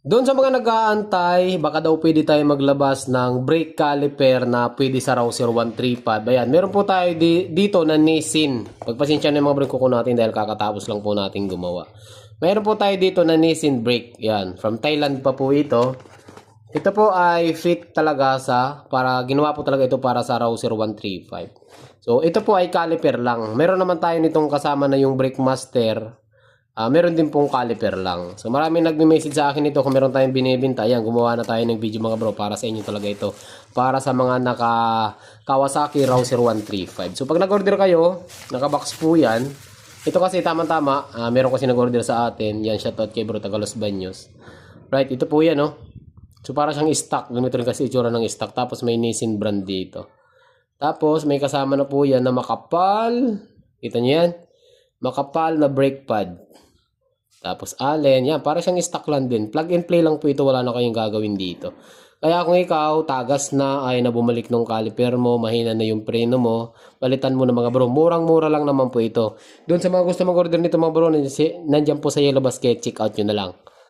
Doon sa mga nag-aantay, baka daw pwede tayo maglabas ng brake caliper na pwede sa raw 0135. Ayan, meron po tayo dito na Nissin. Pagpasensya na yung mga brake ko natin dahil kakatapos lang po natin gumawa. Meron po tayo dito na Nissin brake. Ayan, from Thailand pa po ito. Ito po ay fit talaga ginawa po talaga ito para sa raw 0135. So, ito po ay caliper lang. Meron naman tayo nitong kasama na yung brake master. Meron din pong caliper lang. So maraming nagme-message sa akin ito kung meron tayong binibenta. Ayan, gumawa na tayo ng video mga bro para sa inyo talaga ito. Para sa mga naka Kawasaki RAW 0135. So pag nag-order kayo, naka-box po yan. Ito kasi tama-tama, meron kasi nag-order sa atin. Yan, shoutout kay bro Tagalos Baños. Right, ito po yan, no. So para siyang stock. Ganito rin kasi itsura ng stock. Tapos may Nissin brand dito. Tapos may kasama na po yan na makapal. Kita niyo yan? Makapal na brake pad. Tapos allen, yan, para siyang stock lang din. Plug and play lang po ito, wala na kayong gagawin dito. Kaya kung ikaw, tagas na, ay na bumalik ng caliper mo, mahina na yung preno mo, palitan mo na mga bro. Murang-mura lang naman po ito. Doon sa mga gusto mag-order nito mga bro, nandiyan po sa Yellow Basket, check out nyo na lang.